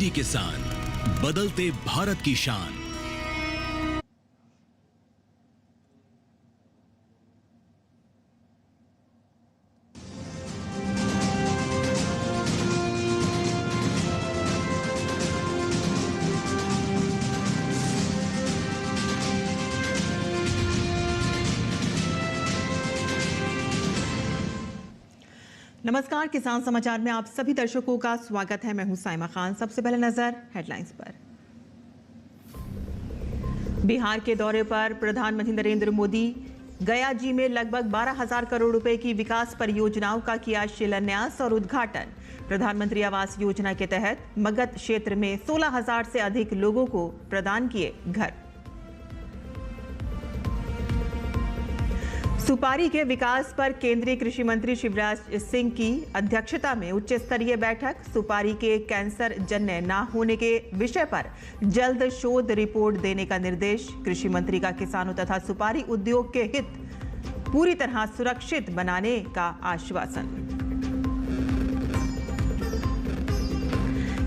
DD किसान, बदलते भारत की शान। नमस्कार, किसान समाचार में आप सभी दर्शकों का स्वागत है। मैं हूं साइमा खान। सबसे पहले नजर हेडलाइंस पर। बिहार के दौरे पर प्रधानमंत्री नरेंद्र मोदी गया जी में लगभग 12,000 करोड़ रुपए की विकास परियोजनाओं का किया शिलान्यास और उद्घाटन। प्रधानमंत्री आवास योजना के तहत मगध क्षेत्र में 16,000 से अधिक लोगों को प्रदान किए घर। सुपारी के विकास पर केंद्रीय कृषि मंत्री शिवराज सिंह की अध्यक्षता में उच्च स्तरीय बैठक। सुपारी के कैंसर जन्य न होने के विषय पर जल्द शोध रिपोर्ट देने का निर्देश। कृषि मंत्री का किसानों तथा सुपारी उद्योग के हित पूरी तरह सुरक्षित बनाने का आश्वासन।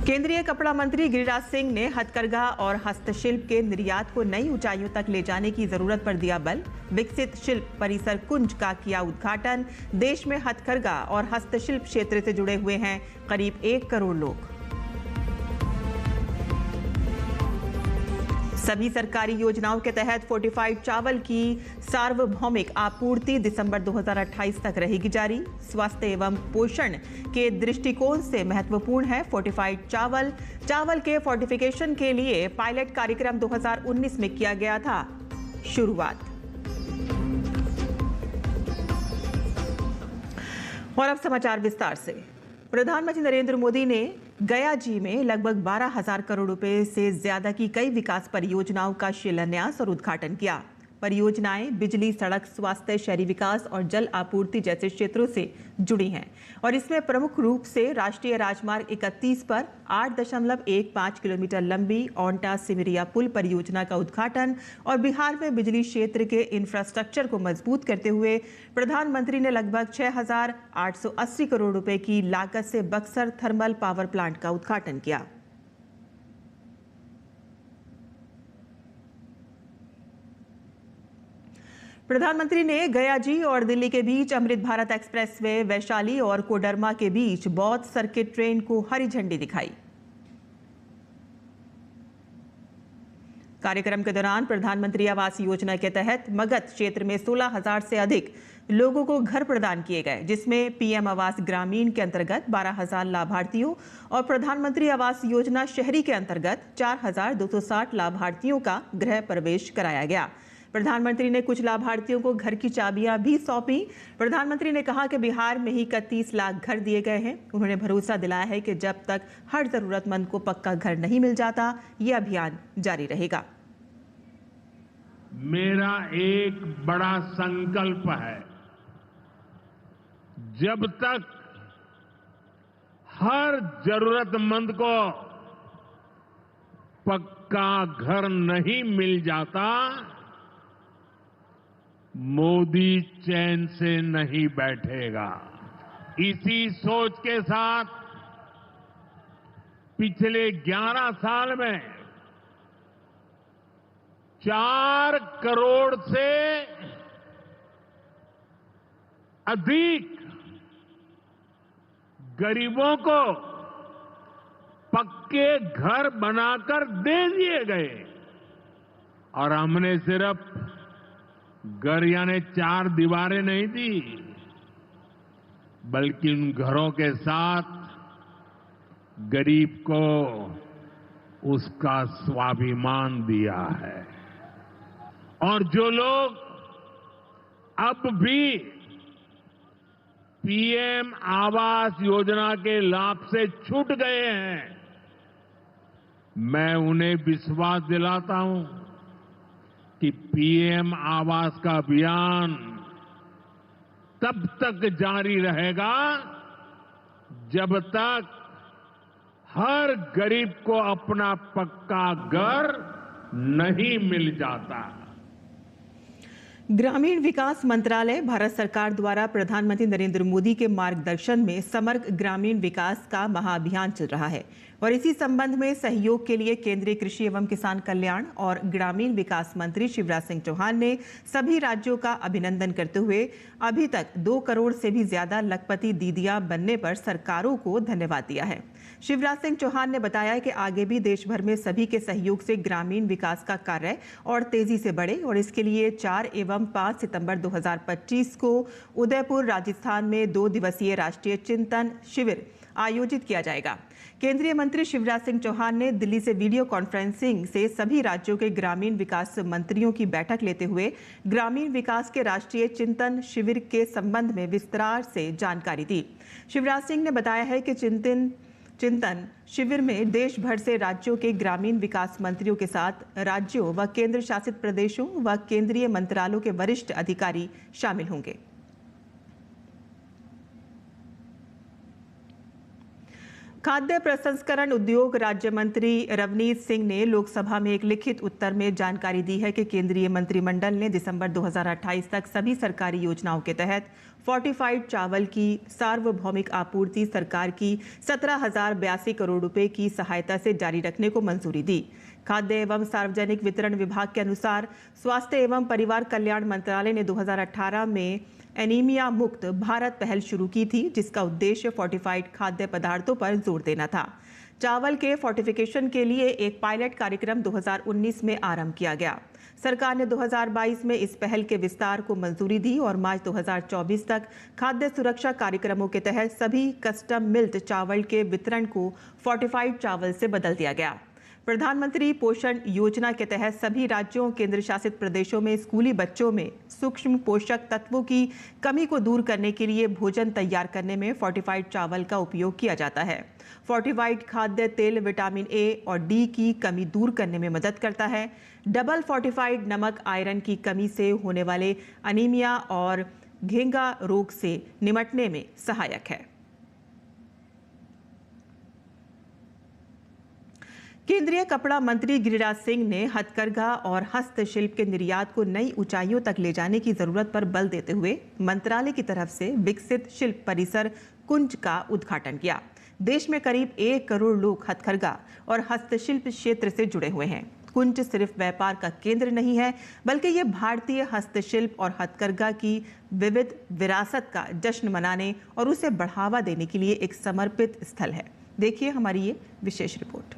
केंद्रीय कपड़ा मंत्री गिरिराज सिंह ने हथकरघा और हस्तशिल्प के निर्यात को नई ऊंचाइयों तक ले जाने की जरूरत पर दिया बल। विकसित शिल्प परिसर कुंज का किया उद्घाटन। देश में हथकरघा और हस्तशिल्प क्षेत्र से जुड़े हुए हैं करीब 1 करोड़ लोग। सभी सरकारी योजनाओं के तहत फोर्टिफाइड चावल की सार्वभौमिक आपूर्ति दिसंबर 2028 तक रहेगी जारी। स्वास्थ्य एवं पोषण के दृष्टिकोण से महत्वपूर्ण है फोर्टिफाइड चावल। चावल के फोर्टिफिकेशन के लिए पायलट कार्यक्रम 2019 में किया गया था शुरुआत। और अब समाचार विस्तार से। प्रधानमंत्री नरेंद्र मोदी ने गया जी में लगभग 12,000 करोड़ रुपए से ज्यादा की कई विकास परियोजनाओं का शिलान्यास और उद्घाटन किया। परियोजनाएं बिजली, सड़क, स्वास्थ्य, शहरी विकास और जल आपूर्ति जैसे क्षेत्रों से जुड़ी हैं और इसमें प्रमुख रूप से राष्ट्रीय राजमार्ग 31 पर 8.15 किलोमीटर लंबी ओंटा सिमरिया पुल परियोजना का उद्घाटन और बिहार में बिजली क्षेत्र के इंफ्रास्ट्रक्चर को मजबूत करते हुए प्रधानमंत्री ने लगभग 6,880 करोड़ रुपए की लागत से बक्सर थर्मल पावर प्लांट का उद्घाटन किया। प्रधानमंत्री ने गया जी और दिल्ली के बीच अमृत भारत एक्सप्रेसवे, वैशाली और कोडरमा के बीच बौद्ध सर्किट ट्रेन को हरी झंडी दिखाई। कार्यक्रम के दौरान प्रधानमंत्री आवास योजना के तहत मगध क्षेत्र में 16,000 से अधिक लोगों को घर प्रदान किए गए, जिसमें पीएम आवास ग्रामीण के अंतर्गत 12,000 लाभार्थियों और प्रधानमंत्री आवास योजना शहरी के अंतर्गत 4,260 लाभार्थियों का गृह प्रवेश कराया गया। प्रधानमंत्री ने कुछ लाभार्थियों को घर की चाबियां भी सौंपी। प्रधानमंत्री ने कहा कि बिहार में ही 31 लाख घर दिए गए हैं। उन्होंने भरोसा दिलाया है कि जब तक हर जरूरतमंद को पक्का घर नहीं मिल जाता, ये अभियान जारी रहेगा। मेरा एक बड़ा संकल्प है, जब तक हर जरूरतमंद को पक्का घर नहीं मिल जाता, मोदी चैन से नहीं बैठेगा। इसी सोच के साथ पिछले 11 साल में 4 करोड़ से अधिक गरीबों को पक्के घर बनाकर दे दिए गए और हमने सिर्फ घर यानी 4 दीवारें नहीं दी, बल्कि उन घरों के साथ गरीब को उसका स्वाभिमान दिया है। और जो लोग अब भी पीएम आवास योजना के लाभ से छूट गए हैं, मैं उन्हें विश्वास दिलाता हूं कि पीएम आवास का अभियान तब तक जारी रहेगा जब तक हर गरीब को अपना पक्का घर नहीं मिल जाता। ग्रामीण विकास मंत्रालय भारत सरकार द्वारा प्रधानमंत्री नरेंद्र मोदी के मार्गदर्शन में समग्र ग्रामीण विकास का महाअभियान चल रहा है। और इसी संबंध में सहयोग के लिए केंद्रीय कृषि एवं किसान कल्याण और ग्रामीण विकास मंत्री शिवराज सिंह चौहान ने सभी राज्यों का अभिनंदन करते हुए अभी तक 2 करोड़ से भी ज्यादा लखपति दीदियां बनने पर सरकारों को धन्यवाद दिया है। शिवराज सिंह चौहान ने बताया कि आगे भी देश भर में सभी के सहयोग से ग्रामीण विकास का कार्य और तेजी से बढ़े और इसके लिए 4 एवं 5 सितंबर 2025 को उदयपुर राजस्थान में 2 दिवसीय राष्ट्रीय चिंतन शिविर आयोजित किया जाएगा। केंद्रीय मंत्री शिवराज सिंह चौहान ने दिल्ली से वीडियो कॉन्फ्रेंसिंग से सभी राज्यों के ग्रामीण विकास मंत्रियों की बैठक लेते हुए ग्रामीण विकास के राष्ट्रीय चिंतन शिविर के संबंध में विस्तार से जानकारी दी। शिवराज सिंह ने बताया है कि चिंतन शिविर में देश भर से राज्यों के ग्रामीण विकास मंत्रियों के साथ राज्यों व केंद्र शासित प्रदेशों व केंद्रीय मंत्रालयों के वरिष्ठ अधिकारी शामिल होंगे। खाद्य प्रसंस्करण उद्योग राज्य मंत्री रवनीत सिंह ने लोकसभा में एक लिखित उत्तर में जानकारी दी है कि केंद्रीय मंत्रिमंडल ने दिसंबर 2028 तक सभी सरकारी योजनाओं के तहत फोर्टिफाइड चावल की सार्वभौमिक आपूर्ति सरकार की 17,082 करोड़ रुपए की सहायता से जारी रखने को मंजूरी दी। खाद्य एवं सार्वजनिक वितरण विभाग के अनुसार स्वास्थ्य एवं परिवार कल्याण मंत्रालय ने 2018 में एनीमिया मुक्त भारत पहल शुरू की थी, जिसका उद्देश्य फोर्टिफाइड खाद्य पदार्थों पर जोर देना था। चावल के फोर्टिफिकेशन के लिए एक पायलट कार्यक्रम 2019 में आरंभ किया गया। सरकार ने 2022 में इस पहल के विस्तार को मंजूरी दी और मार्च 2024 तक खाद्य सुरक्षा कार्यक्रमों के तहत सभी कस्टम मिल्ड चावल के वितरण को फोर्टिफाइड चावल से बदल दिया गया। प्रधानमंत्री पोषण योजना के तहत सभी राज्यों केंद्र शासित प्रदेशों में स्कूली बच्चों में सूक्ष्म पोषक तत्वों की कमी को दूर करने के लिए भोजन तैयार करने में फोर्टिफाइड चावल का उपयोग किया जाता है। फोर्टिफाइड खाद्य तेल विटामिन ए और डी की कमी दूर करने में मदद करता है। डबल फोर्टिफाइड नमक आयरन की कमी से होने वाले अनीमिया और घेंगा रोग से निपटने में सहायक है। केंद्रीय कपड़ा मंत्री गिरिराज सिंह ने हथकरघा और हस्तशिल्प के निर्यात को नई ऊंचाइयों तक ले जाने की जरूरत पर बल देते हुए मंत्रालय की तरफ से विकसित शिल्प परिसर कुंज का उद्घाटन किया। देश में करीब 1 करोड़ लोग हथकरघा और हस्तशिल्प क्षेत्र से जुड़े हुए हैं। कुंज सिर्फ व्यापार का केंद्र नहीं है, बल्कि ये भारतीय हस्तशिल्प और हथकरघा की विविध विरासत का जश्न मनाने और उसे बढ़ावा देने के लिए एक समर्पित स्थल है। देखिए हमारी ये विशेष रिपोर्ट।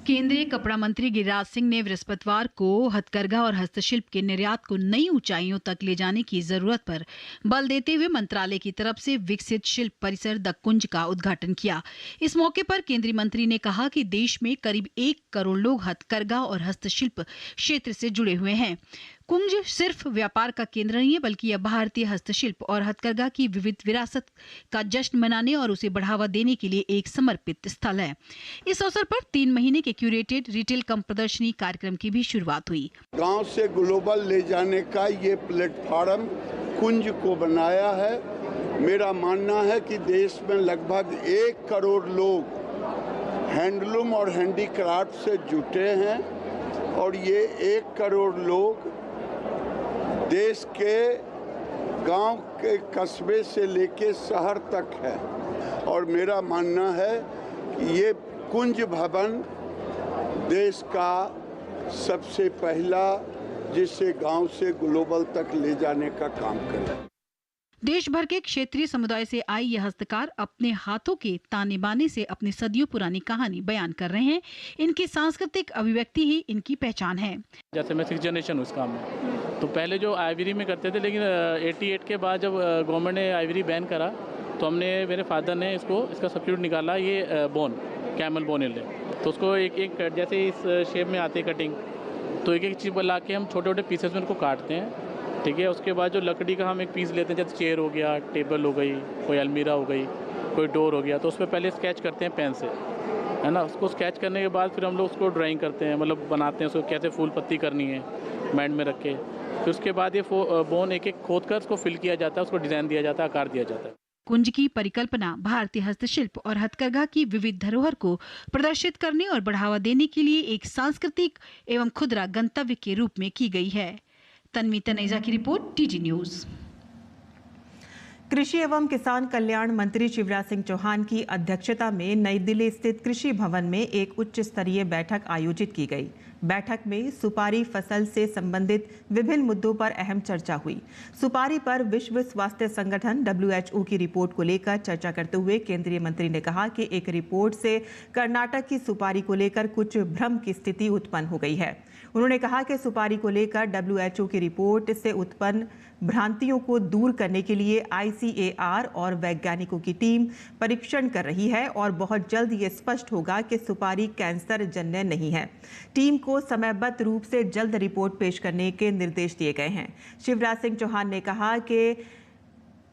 केंद्रीय कपड़ा मंत्री गिरिराज सिंह ने बृहस्पतिवार को हथकरघा और हस्तशिल्प के निर्यात को नई ऊंचाइयों तक ले जाने की जरूरत पर बल देते हुए मंत्रालय की तरफ से विकसित शिल्प परिसर द कुंज का उद्घाटन किया। इस मौके पर केंद्रीय मंत्री ने कहा कि देश में करीब 1 करोड़ लोग हथकरघा और हस्तशिल्प क्षेत्र से जुड़े हुए हैं। कुंज सिर्फ व्यापार का केंद्र नहीं है, बल्कि यह भारतीय हस्तशिल्प और हथकरघा की विविध विरासत का जश्न मनाने और उसे बढ़ावा देने के लिए एक समर्पित स्थल है। इस अवसर पर 3 महीने के क्यूरेटेड रिटेल कम प्रदर्शनी कार्यक्रम की भी शुरुआत हुई। गांव से ग्लोबल ले जाने का ये प्लेटफॉर्म कुंज को बनाया है। मेरा मानना है कि देश में लगभग 1 करोड़ लोग हैंडलूम और हैंडीक्राफ्ट से जुटे हैं और ये 1 करोड़ लोग देश के गांव के कस्बे से लेके शहर तक है और मेरा मानना है कि ये कुंज भवन देश का सबसे पहला जिससे गांव से ग्लोबल तक ले जाने का काम करे। देश भर के क्षेत्रीय समुदाय से आई यह हस्तकार अपने हाथों के ताने बाने से अपनी सदियों पुरानी कहानी बयान कर रहे हैं। इनकी सांस्कृतिक अभिव्यक्ति ही इनकी पहचान है। जैसे मैं 6th जनरेशन उस काम में, तो पहले जो आइवरी में करते थे, लेकिन 88 के बाद जब गवर्नमेंट ने आइवरी बैन करा तो हमने मेरे फादर ने इसका सब्स्टिट्यूट निकाला, ये बोन कैमल बोन हिल है। तो उसको एक जैसे इस शेप में आती है कटिंग, तो एक चीज़ ला के हम छोटे छोटे पीसेस में उनको काटते हैं। ठीक है, उसके बाद जो लकड़ी का हम एक पीस लेते हैं, जैसे चेयर हो गया, टेबल हो गई, कोई अलमीरा हो गई, कोई डोर हो गया, तो उस पर पहले स्केच करते हैं पेन से, है ना। उसको स्केच करने के बाद फिर हम लोग उसको ड्राइंग करते हैं, मतलब बनाते हैं उसको कैसे फूल पत्ती करनी है माइंड में रख के। फिर उसके बाद ये बोन एक एक खोद कर उसको फिल किया जाता है, उसको डिज़ाइन दिया जाता है, आकार दिया जाता है। कुंज की परिकल्पना भारतीय हस्तशिल्प और हथकरघा की विविध धरोहर को प्रदर्शित करने और बढ़ावा देने के लिए एक सांस्कृतिक एवं खुदरा गंतव्य के रूप में की गई है। तन्वी तनेजा की रिपोर्ट, टीजी न्यूज। कृषि एवं किसान कल्याण मंत्री शिवराज सिंह चौहान की अध्यक्षता में नई दिल्ली स्थित कृषि भवन में एक उच्च स्तरीय बैठक आयोजित की गई। बैठक में सुपारी फसल से संबंधित विभिन्न मुद्दों पर अहम चर्चा हुई। सुपारी पर विश्व स्वास्थ्य संगठन WHO की रिपोर्ट को लेकर चर्चा करते हुए केंद्रीय मंत्री ने कहा कि एक रिपोर्ट से कर्नाटक की सुपारी को लेकर कुछ भ्रम की स्थिति उत्पन्न हो गई है। उन्होंने कहा कि सुपारी को लेकर WHO की रिपोर्ट से उत्पन्न भ्रांतियों को दूर करने के लिए ICAR और वैज्ञानिकों की टीम परीक्षण कर रही है और बहुत जल्द ये स्पष्ट होगा कि सुपारी कैंसर जन्य नहीं है। टीम को समयबद्ध रूप से जल्द रिपोर्ट पेश करने के निर्देश दिए गए हैं। शिवराज सिंह चौहान ने कहा कि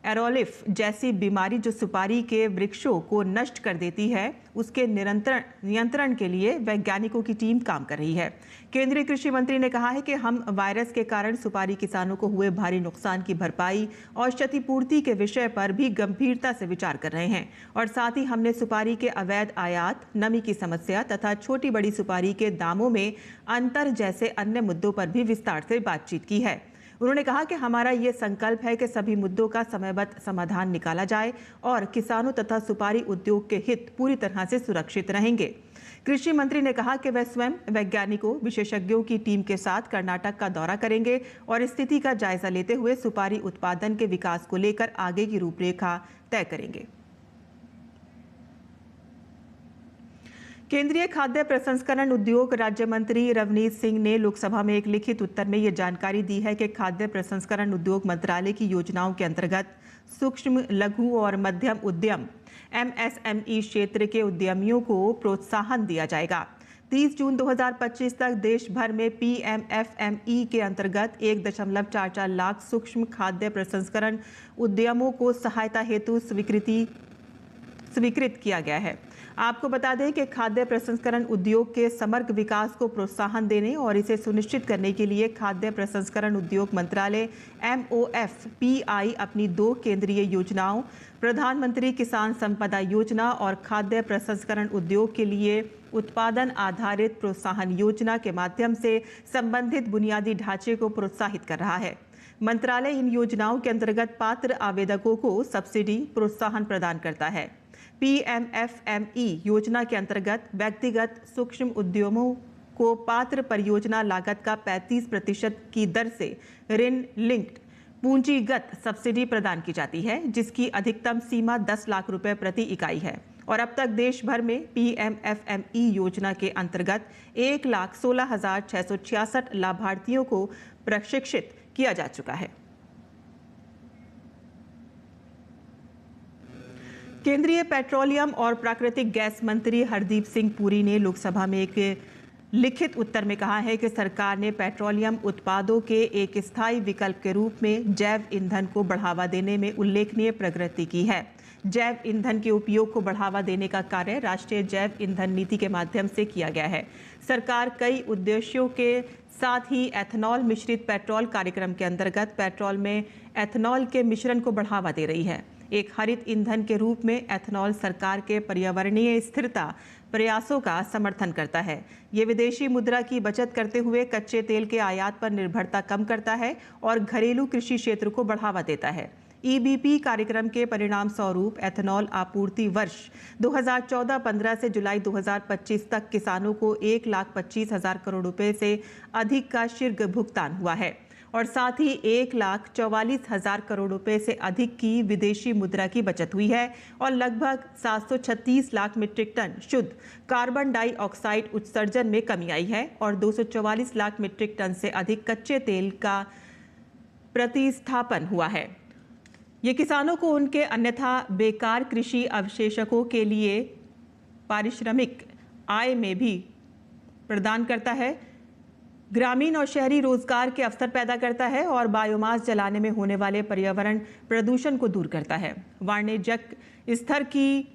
एरोलिफ जैसी बीमारी जो सुपारी के वृक्षों को नष्ट कर देती है, उसके नियंत्रण के लिए वैज्ञानिकों की टीम काम कर रही है। केंद्रीय कृषि मंत्री ने कहा है कि हम वायरस के कारण सुपारी किसानों को हुए भारी नुकसान की भरपाई और क्षतिपूर्ति के विषय पर भी गंभीरता से विचार कर रहे हैं और साथ ही हमने सुपारी के अवैध आयात, नमी की समस्या तथा छोटी बड़ी सुपारी के दामों में अंतर जैसे अन्य मुद्दों पर भी विस्तार से बातचीत की है। उन्होंने कहा कि हमारा ये संकल्प है कि सभी मुद्दों का समयबद्ध समाधान निकाला जाए और किसानों तथा सुपारी उद्योग के हित पूरी तरह से सुरक्षित रहेंगे। कृषि मंत्री ने कहा कि वह स्वयं वैज्ञानिकों, विशेषज्ञों की टीम के साथ कर्नाटक का दौरा करेंगे और स्थिति का जायजा लेते हुए सुपारी उत्पादन के विकास को लेकर आगे की रूपरेखा तय करेंगे। केंद्रीय खाद्य प्रसंस्करण उद्योग राज्य मंत्री रवनीत सिंह ने लोकसभा में एक लिखित उत्तर में ये जानकारी दी है कि खाद्य प्रसंस्करण उद्योग मंत्रालय की योजनाओं के अंतर्गत सूक्ष्म, लघु और मध्यम उद्यम MSME क्षेत्र के उद्यमियों को प्रोत्साहन दिया जाएगा। 30 जून 2025 तक देश भर में PMFME के अंतर्गत 1.44 लाख सूक्ष्म खाद्य प्रसंस्करण उद्यमों को सहायता हेतु स्वीकृत किया गया है। आपको बता दें कि खाद्य प्रसंस्करण उद्योग के समग्र विकास को प्रोत्साहन देने और इसे सुनिश्चित करने के लिए खाद्य प्रसंस्करण उद्योग मंत्रालय MOFPI अपनी 2 केंद्रीय योजनाओं, प्रधानमंत्री किसान संपदा योजना और खाद्य प्रसंस्करण उद्योग के लिए उत्पादन आधारित प्रोत्साहन योजना के माध्यम से संबंधित बुनियादी ढांचे को प्रोत्साहित कर रहा है। मंत्रालय इन योजनाओं के अंतर्गत पात्र आवेदकों को सब्सिडी प्रोत्साहन प्रदान करता है। PMFME योजना के अंतर्गत व्यक्तिगत सूक्ष्म उद्यमों को पात्र परियोजना लागत का 35% की दर से ऋण लिंक्ड पूंजीगत सब्सिडी प्रदान की जाती है, जिसकी अधिकतम सीमा 10 लाख रुपए प्रति इकाई है और अब तक देश भर में PMFME योजना के अंतर्गत 1,16,666 लाभार्थियों को प्रशिक्षित किया जा चुका है। केंद्रीय पेट्रोलियम और प्राकृतिक गैस मंत्री हरदीप सिंह पुरी ने लोकसभा में एक लिखित उत्तर में कहा है कि सरकार ने पेट्रोलियम उत्पादों के एक स्थायी विकल्प के रूप में जैव ईंधन को बढ़ावा देने में उल्लेखनीय प्रगति की है। जैव ईंधन के उपयोग को बढ़ावा देने का कार्य राष्ट्रीय जैव ईंधन नीति के माध्यम से किया गया है। सरकार कई उद्देश्यों के साथ ही एथेनॉल मिश्रित पेट्रोल कार्यक्रम के अंतर्गत पेट्रोल में एथेनॉल के मिश्रण को बढ़ावा दे रही है। एक हरित ईंधन के रूप में एथेनॉल सरकार के पर्यावरणीय स्थिरता प्रयासों का समर्थन करता है। ये विदेशी मुद्रा की बचत करते हुए कच्चे तेल के आयात पर निर्भरता कम करता है और घरेलू कृषि क्षेत्र को बढ़ावा देता है। EBP कार्यक्रम के परिणाम स्वरूप एथेनॉल आपूर्ति वर्ष 2014-15 से जुलाई 2025 तक किसानों को 1,25,000 करोड़ रुपए से अधिक का शीघ्र भुगतान हुआ है और साथ ही 1,44,000 करोड़ रुपए से अधिक की विदेशी मुद्रा की बचत हुई है और लगभग 736 लाख मीट्रिक टन शुद्ध कार्बन डाइऑक्साइड उत्सर्जन में कमी आई है और 244 लाख मीट्रिक टन से अधिक कच्चे तेल का प्रतिस्थापन हुआ है। ये किसानों को उनके अन्यथा बेकार कृषि अवशेषों के लिए पारिश्रमिक आय में भी प्रदान करता है, ग्रामीण और शहरी रोजगार के अवसर पैदा करता है और बायोमास जलाने में होने वाले पर्यावरण प्रदूषण को दूर करता है। वाणिज्यिक स्तर की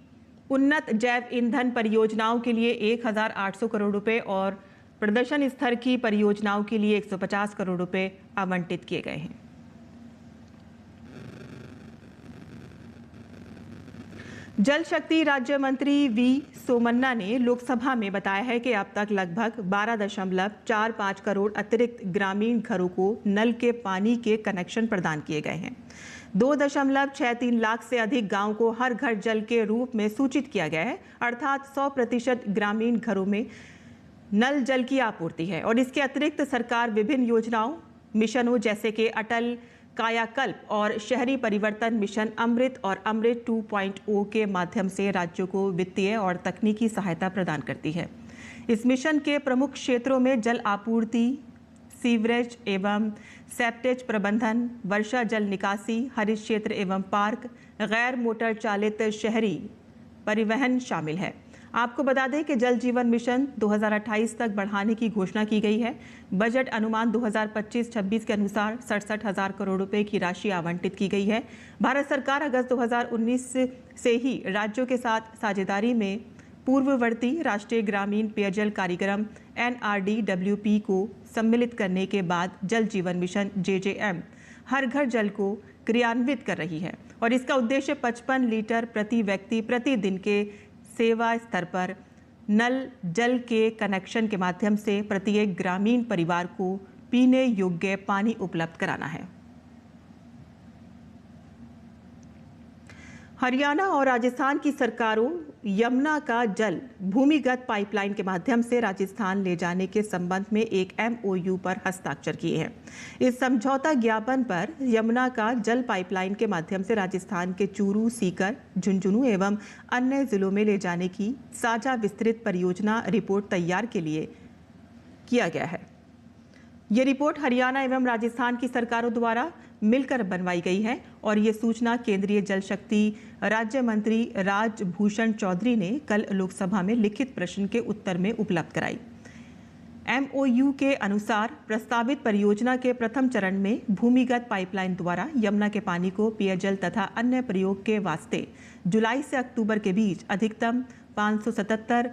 उन्नत जैव ईंधन परियोजनाओं के लिए 1,800 करोड़ रुपए और प्रदर्शन स्तर की परियोजनाओं के लिए 150 करोड़ रुपए आवंटित किए गए हैं। जल शक्ति राज्य मंत्री वी सोमन्ना ने लोकसभा में बताया है कि अब तक लगभग 12.45 करोड़ अतिरिक्त ग्रामीण घरों को नल के पानी के कनेक्शन प्रदान किए गए हैं। 2.63 लाख से अधिक गांव को हर घर जल के रूप में सूचित किया गया है, अर्थात 100% ग्रामीण घरों में नल जल की आपूर्ति है। और इसके अतिरिक्त सरकार विभिन्न योजनाओं, मिशनों जैसे कि अटल कायाकल्प और शहरी परिवर्तन मिशन अमृत और अमृत 2.0 के माध्यम से राज्यों को वित्तीय और तकनीकी सहायता प्रदान करती है। इस मिशन के प्रमुख क्षेत्रों में जल आपूर्ति, सीवरेज एवं सेप्टेज प्रबंधन, वर्षा जल निकासी, हरित क्षेत्र एवं पार्क, गैर मोटर चालित शहरी परिवहन शामिल है। आपको बता दें कि जल जीवन मिशन 2028 तक बढ़ाने की घोषणा की गई है। बजट अनुमान 2025-26 के अनुसार 67,000 करोड़ रुपए की राशि आवंटित की गई है। भारत सरकार अगस्त 2019 से ही राज्यों के साथ साझेदारी में पूर्ववर्ती राष्ट्रीय ग्रामीण पेयजल कार्यक्रम NRDWP को सम्मिलित करने के बाद जल जीवन मिशन JJM हर घर जल को क्रियान्वित कर रही है और इसका उद्देश्य 55 लीटर प्रति व्यक्ति प्रतिदिन के सेवा स्तर पर नल जल के कनेक्शन के माध्यम से प्रत्येक ग्रामीण परिवार को पीने योग्य पानी उपलब्ध कराना है। हरियाणा और राजस्थान की सरकारों यमुना का जल भूमिगत पाइपलाइन के माध्यम से राजस्थान ले जाने के संबंध में एक MOU पर हस्ताक्षर किए हैं। इस समझौता ज्ञापन पर यमुना का जल पाइपलाइन के माध्यम से राजस्थान के चूरू, सीकर, झुंझुनू एवं अन्य जिलों में ले जाने की साझा विस्तृत परियोजना रिपोर्ट तैयार के लिए किया गया है। ये रिपोर्ट हरियाणा एवं राजस्थान की सरकारों द्वारा मिलकर बनवाई गई है और ये सूचना केंद्रीय जल शक्ति राज्य मंत्री राजभूषण चौधरी ने कल लोकसभा में लिखित प्रश्न के उत्तर में उपलब्ध कराई। MOU के अनुसार प्रस्तावित परियोजना के प्रथम चरण में भूमिगत पाइपलाइन द्वारा यमुना के पानी को पेयजल तथा अन्य प्रयोग के वास्ते जुलाई से अक्टूबर के बीच अधिकतम 577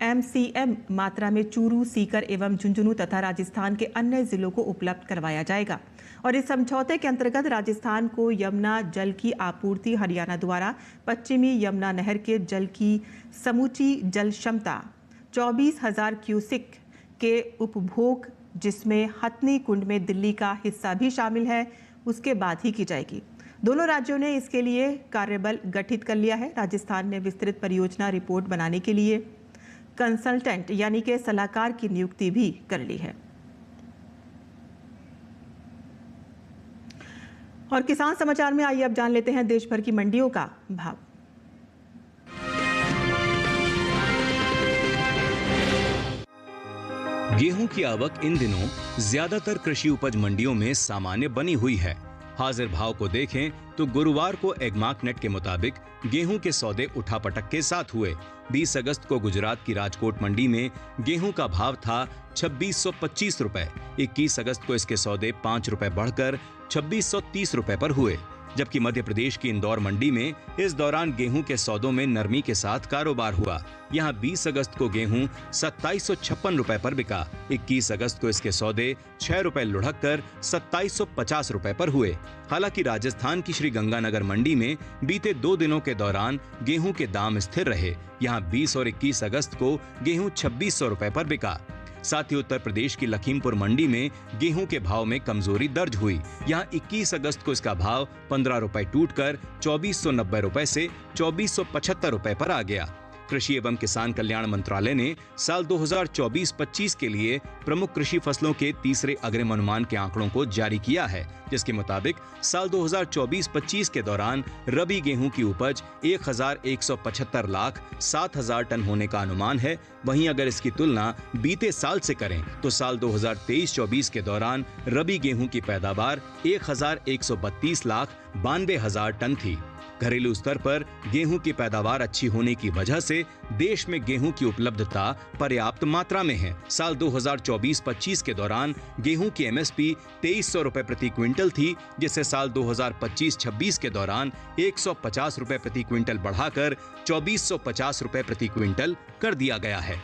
MCM मात्रा में चूरू, सीकर एवं झुंझुनू तथा राजस्थान के अन्य जिलों को उपलब्ध करवाया जाएगा। और इस समझौते के अंतर्गत राजस्थान को यमुना जल की आपूर्ति हरियाणा द्वारा पश्चिमी यमुना नहर के जल की समूची जल क्षमता 24,000 क्यूसिक के उपभोग, जिसमें हथनी कुंड में दिल्ली का हिस्सा भी शामिल है, उसके बाद ही की जाएगी। दोनों राज्यों ने इसके लिए कार्यबल गठित कर लिया है। राजस्थान ने विस्तृत परियोजना रिपोर्ट बनाने के लिए कंसल्टेंट यानी कि सलाहकार की नियुक्ति भी कर ली है। और किसान समाचार में आइए अब जान लेते हैं देश भर की मंडियों का भाव। गेहूं की आवक इन दिनों ज्यादातर कृषि उपज मंडियों में सामान्य बनी हुई है। हाजिर भाव को देखें तो गुरुवार को एगमार्कनेट के मुताबिक गेहूं के सौदे उठापटक के साथ हुए। 20 अगस्त को गुजरात की राजकोट मंडी में गेहूं का भाव था 2625 रुपए। 21 अगस्त को इसके सौदे 5 रुपए बढ़कर 2630 रुपए पर हुए, जबकि मध्य प्रदेश की इंदौर मंडी में इस दौरान गेहूं के सौदों में नरमी के साथ कारोबार हुआ। यहां 20 अगस्त को गेहूं 2756 रुपए पर बिका। 21 अगस्त को इसके सौदे 6 रुपए लुढ़क कर 2750 रुपए पर हुए। हालांकि राजस्थान की श्री गंगानगर मंडी में बीते 2 दिनों के दौरान गेहूं के दाम स्थिर रहे। यहां 20 और 21 अगस्त को गेहूं 2600 रुपए पर बिका। साथ ही उत्तर प्रदेश की लखीमपुर मंडी में गेहूं के भाव में कमजोरी दर्ज हुई। यहां 21 अगस्त को इसका भाव 15 रुपए टूटकर 2490 रुपए से 2475 रुपए पर आ गया। कृषि एवं किसान कल्याण मंत्रालय ने साल 2024-25 के लिए प्रमुख कृषि फसलों के तीसरे अग्रिम अनुमान के आंकड़ों को जारी किया है, जिसके मुताबिक साल 2024-25 के दौरान रबी गेहूं की उपज 1,175 लाख 7,000 टन होने का अनुमान है। वहीं अगर इसकी तुलना बीते साल से करें तो साल 2023-24 के दौरान रबी गेहूं की पैदावार 1,132 लाख 92,000 टन थी। घरेलू स्तर पर गेहूं की पैदावार अच्छी होने की वजह से देश में गेहूं की उपलब्धता पर्याप्त मात्रा में है। साल 2024-25 के दौरान गेहूं की MSP 2300 रुपए प्रति क्विंटल थी, जिसे साल 2025-26 के दौरान 150 रुपए प्रति क्विंटल बढ़ाकर 2450 रुपए प्रति क्विंटल कर दिया गया है।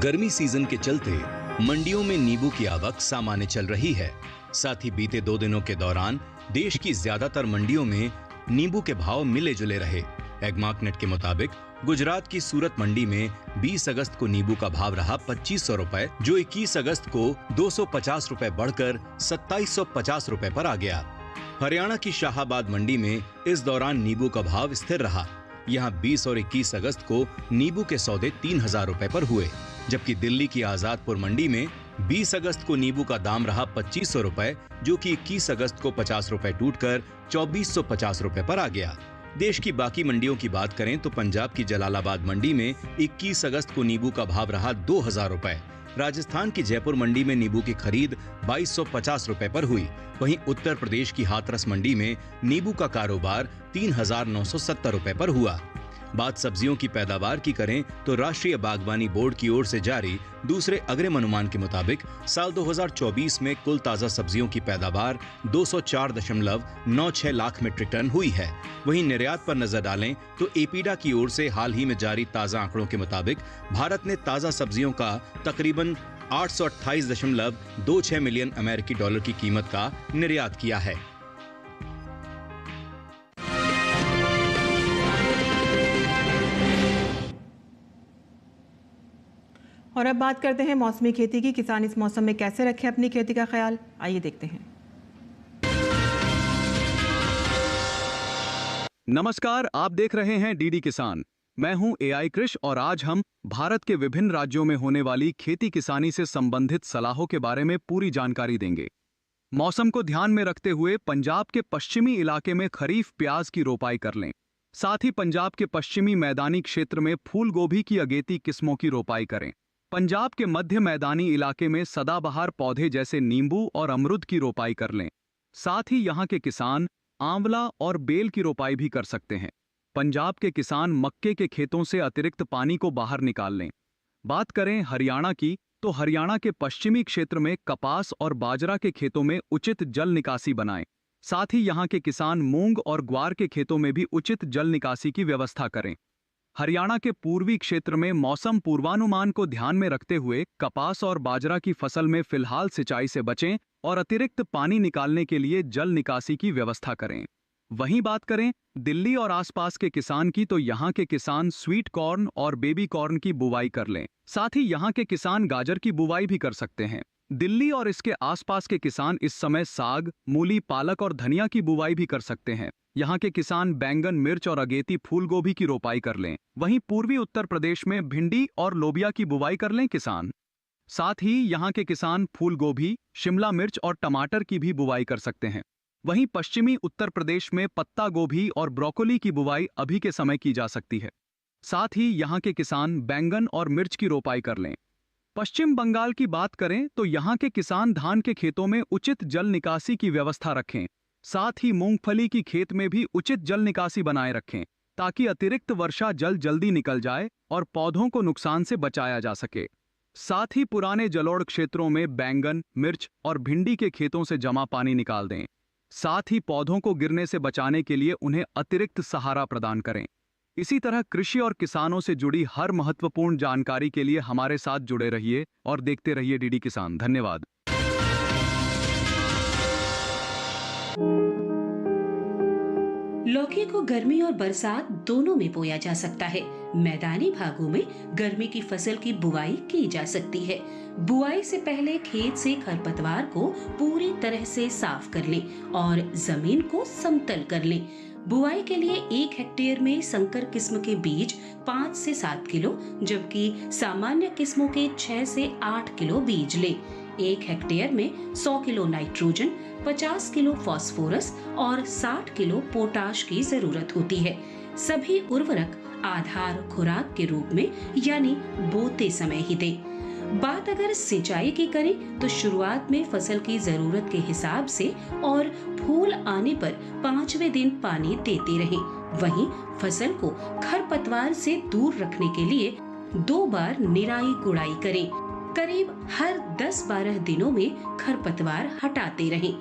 गर्मी सीजन के चलते मंडियों में नींबू की आवक सामान्य चल रही है। साथ ही बीते 2 दिनों के दौरान देश की ज्यादातर मंडियों में नींबू के भाव मिले जुले रहे। एगमार्कनेट के मुताबिक गुजरात की सूरत मंडी में 20 अगस्त को नींबू का भाव रहा 2500 रुपए, जो 21 अगस्त को 250 रुपए बढ़कर 2750 रुपए पर आ गया। हरियाणा की शाहाबाद मंडी में इस दौरान नींबू का भाव स्थिर रहा। यहाँ 20 और 21 अगस्त को नींबू के सौदे 3000 रुपए पर हुए, जबकि दिल्ली की आजादपुर मंडी में 20 अगस्त को नींबू का दाम रहा 2500 रुपए, जो कि 21 अगस्त को 50 रुपए टूटकर 2450 रुपए पर आ गया। देश की बाकी मंडियों की बात करें तो पंजाब की जलालाबाद मंडी में 21 अगस्त को नींबू का भाव रहा 2000 रुपए। राजस्थान की जयपुर मंडी में नींबू की खरीद 2250 रुपए पर हुई। वहीं उत्तर प्रदेश की हाथरस मंडी में नींबू का कारोबार 3970 रुपए पर हुआ। बात सब्जियों की पैदावार की करें तो राष्ट्रीय बागवानी बोर्ड की ओर से जारी दूसरे अग्रिम अनुमान के मुताबिक साल 2024 में कुल ताजा सब्जियों की पैदावार 204.96 लाख मीट्रिक टन हुई है। वहीं निर्यात पर नजर डालें तो एपीडा की ओर से हाल ही में जारी ताजा आंकड़ों के मुताबिक भारत ने ताजा सब्जियों का तकरीबन 828.26 मिलियन अमेरिकी डॉलर की कीमत का निर्यात किया है। और अब बात करते हैं मौसमी खेती की। किसान इस मौसम में कैसे रखें अपनी खेती का ख्याल, आइए देखते हैं। नमस्कार, आप देख रहे हैं डीडी किसान। मैं हूं एआई कृष और आज हम भारत के विभिन्न राज्यों में होने वाली खेती किसानी से संबंधित सलाहों के बारे में पूरी जानकारी देंगे। मौसम को ध्यान में रखते हुए पंजाब के पश्चिमी इलाके में खरीफ प्याज की रोपाई कर लें। साथ ही पंजाब के पश्चिमी मैदानी क्षेत्र में फूल गोभी की अगेती किस्मों की रोपाई करें। पंजाब के मध्य मैदानी इलाके में सदाबहार पौधे जैसे नींबू और अमरुद की रोपाई कर लें। साथ ही यहाँ के किसान आंवला और बेल की रोपाई भी कर सकते हैं। पंजाब के किसान मक्के के खेतों से अतिरिक्त पानी को बाहर निकाल लें। बात करें हरियाणा की तो हरियाणा के पश्चिमी क्षेत्र में कपास और बाजरा के खेतों में उचित जल निकासी बनाएं। साथ ही यहाँ के किसान मूंग और ग्वार के खेतों में भी उचित जल निकासी की व्यवस्था करें। हरियाणा के पूर्वी क्षेत्र में मौसम पूर्वानुमान को ध्यान में रखते हुए कपास और बाजरा की फसल में फिलहाल सिंचाई से बचें और अतिरिक्त पानी निकालने के लिए जल निकासी की व्यवस्था करें। वहीं बात करें दिल्ली और आसपास के किसान की तो यहाँ के किसान स्वीट कॉर्न और बेबी कॉर्न की बुवाई कर लें। साथ ही यहाँ के किसान गाजर की बुवाई भी कर सकते हैं। दिल्ली और इसके आसपास के किसान इस समय साग, मूली, पालक और धनिया की बुवाई भी कर सकते हैं। यहाँ के किसान बैंगन, मिर्च और अगेती फूल गोभी की रोपाई कर लें। वहीं पूर्वी उत्तर प्रदेश में भिंडी और लोबिया की बुवाई कर लें किसान। साथ ही यहाँ के किसान फूल गोभी, शिमला मिर्च और टमाटर की भी बुवाई कर सकते हैं। वहीं पश्चिमी उत्तर प्रदेश में पत्ता गोभी और ब्रोकोली की बुवाई अभी के समय की जा सकती है। साथ ही यहाँ के किसान बैंगन और मिर्च की रोपाई कर लें। पश्चिम बंगाल की बात करें तो यहाँ के किसान धान के खेतों में उचित जल निकासी की व्यवस्था रखें। साथ ही मूंगफली की खेत में भी उचित जल निकासी बनाए रखें ताकि अतिरिक्त वर्षा जल जल्दी निकल जाए और पौधों को नुकसान से बचाया जा सके। साथ ही पुराने जलोढ़ क्षेत्रों में बैंगन, मिर्च और भिंडी के खेतों से जमा पानी निकाल दें। साथ ही पौधों को गिरने से बचाने के लिए उन्हें अतिरिक्त सहारा प्रदान करें। इसी तरह कृषि और किसानों से जुड़ी हर महत्वपूर्ण जानकारी के लिए हमारे साथ जुड़े रहिए और देखते रहिए डीडी किसान। धन्यवाद। लौकी को गर्मी और बरसात दोनों में बोया जा सकता है। मैदानी भागों में गर्मी की फसल की बुआई की जा सकती है। बुआई से पहले खेत से खरपतवार को पूरी तरह से साफ कर लें और जमीन को समतल कर लें। बुआई के लिए 1 हेक्टेयर में संकर किस्म के बीज 5 से 7 किलो, जबकि सामान्य किस्मों के 6 से 8 किलो बीज लें। 1 हेक्टेयर में 100 किलो नाइट्रोजन, 50 किलो फास्फोरस और 60 किलो पोटाश की जरूरत होती है। सभी उर्वरक आधार खुराक के रूप में यानी बोते समय ही दें। बात अगर सिंचाई की करें तो शुरुआत में फसल की जरूरत के हिसाब से और फूल आने पर 5वें दिन पानी देते रहें। वहीं फसल को खरपतवार से दूर रखने के लिए 2 बार निराई गुड़ाई करें। करीब हर 10-12 दिनों में खरपतवार हटाते रहें।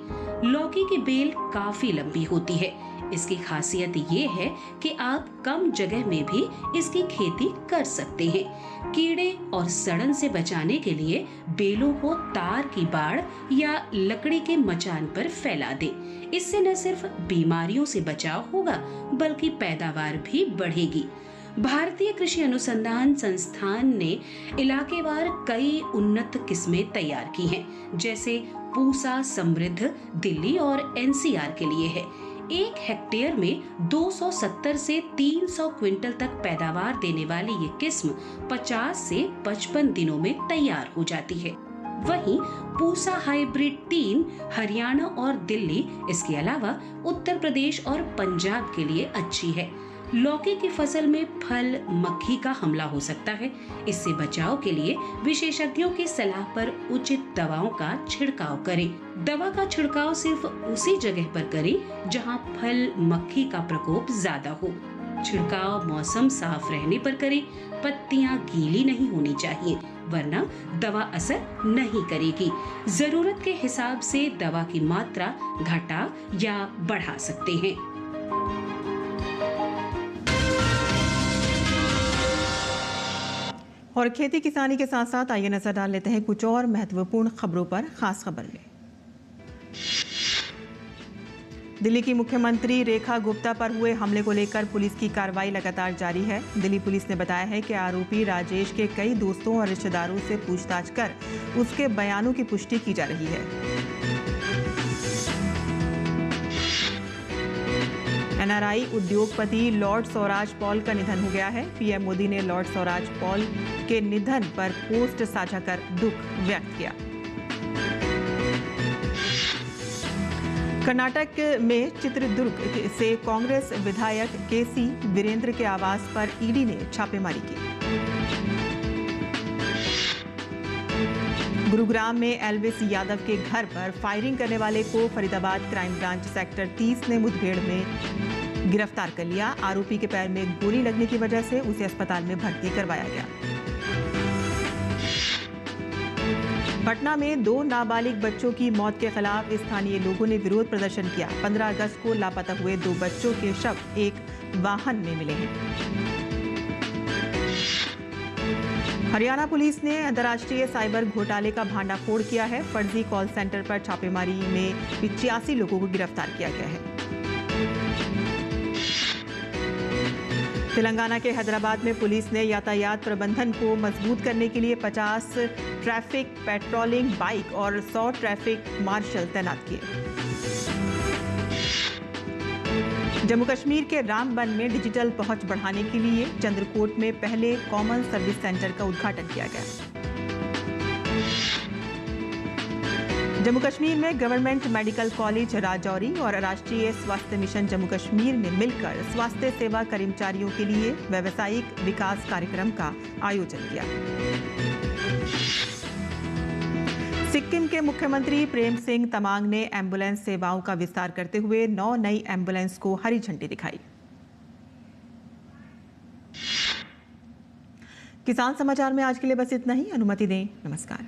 लौकी की बेल काफी लंबी होती है। इसकी खासियत ये है कि आप कम जगह में भी इसकी खेती कर सकते हैं। कीड़े और सड़न से बचाने के लिए बेलों को तार की बाड़ या लकड़ी के मचान पर फैला दें। इससे न सिर्फ बीमारियों से बचाव होगा बल्कि पैदावार भी बढ़ेगी। भारतीय कृषि अनुसंधान संस्थान ने इलाकेवार कई उन्नत किस्में तैयार की हैं, जैसे पूसा समृद्ध दिल्ली और एनसीआर के लिए है। 1 हेक्टेयर में 270 से 300 क्विंटल तक पैदावार देने वाली ये किस्म 50 से 55 दिनों में तैयार हो जाती है। वहीं पूसा हाइब्रिड 3 हरियाणा और दिल्ली, इसके अलावा उत्तर प्रदेश और पंजाब के लिए अच्छी है। लौकी की फसल में फल मक्खी का हमला हो सकता है। इससे बचाव के लिए विशेषज्ञों की सलाह पर उचित दवाओं का छिड़काव करें। दवा का छिड़काव सिर्फ उसी जगह पर करें जहां फल मक्खी का प्रकोप ज्यादा हो। छिड़काव मौसम साफ रहने पर करें। पत्तियां गीली नहीं होनी चाहिए, वरना दवा असर नहीं करेगी। जरूरत के हिसाब से दवा की मात्रा घटा या बढ़ा सकते हैं। और खेती किसानी के साथ साथ आइए नजर डाल लेते हैं कुछ और महत्वपूर्ण खबरों पर। खास खबर में दिल्ली की मुख्यमंत्री रेखा गुप्ता पर हुए हमले को लेकर पुलिस की कार्रवाई लगातार जारी है। दिल्ली पुलिस ने बताया है कि आरोपी राजेश के कई दोस्तों और रिश्तेदारों से पूछताछ कर उसके बयानों की पुष्टि की जा रही है। एनआरआई उद्योगपति लॉर्ड स्वराज पॉल का निधन हो गया है। पीएम मोदी ने लॉर्ड स्वराज पॉल के निधन पर पोस्ट साझा कर दुख व्यक्त किया। कर्नाटक में चित्रदुर्ग से कांग्रेस विधायक केसी वीरेंद्र के आवास पर ईडी ने छापेमारी की। गुरुग्राम में एल्विस यादव के घर पर फायरिंग करने वाले को फरीदाबाद क्राइम ब्रांच सेक्टर 30 ने मुठभेड़ में गिरफ्तार कर लिया। आरोपी के पैर में गोली लगने की वजह से उसे अस्पताल में भर्ती करवाया गया। पटना में 2 नाबालिग बच्चों की मौत के खिलाफ स्थानीय लोगों ने विरोध प्रदर्शन किया। 15 अगस्त को लापता हुए 2 बच्चों के शव एक वाहन में मिले हैं। हरियाणा पुलिस ने अंतर्राष्ट्रीय साइबर घोटाले का भांडाफोड़ किया है। फर्जी कॉल सेंटर पर छापेमारी में 85 लोगों को गिरफ्तार किया गया है। तेलंगाना के हैदराबाद में पुलिस ने यातायात प्रबंधन को मजबूत करने के लिए 50 ट्रैफिक पेट्रोलिंग बाइक और 100 ट्रैफिक मार्शल तैनात किए। जम्मू कश्मीर के रामबन में डिजिटल पहुंच बढ़ाने के लिए चंद्रकोट में पहले कॉमन सर्विस सेंटर का उद्घाटन किया गया। जम्मू कश्मीर में गवर्नमेंट मेडिकल कॉलेज राजौरी और राष्ट्रीय स्वास्थ्य मिशन जम्मू कश्मीर ने मिलकर स्वास्थ्य सेवा कर्मचारियों के लिए व्यावसायिक विकास कार्यक्रम का आयोजन किया। सिक्किम के मुख्यमंत्री प्रेम सिंह तमांग ने एम्बुलेंस सेवाओं का विस्तार करते हुए 9 नई एम्बुलेंस को हरी झंडी दिखाई। किसान समाचार में आज के लिए बस इतना ही। अनुमति दें। नमस्कार।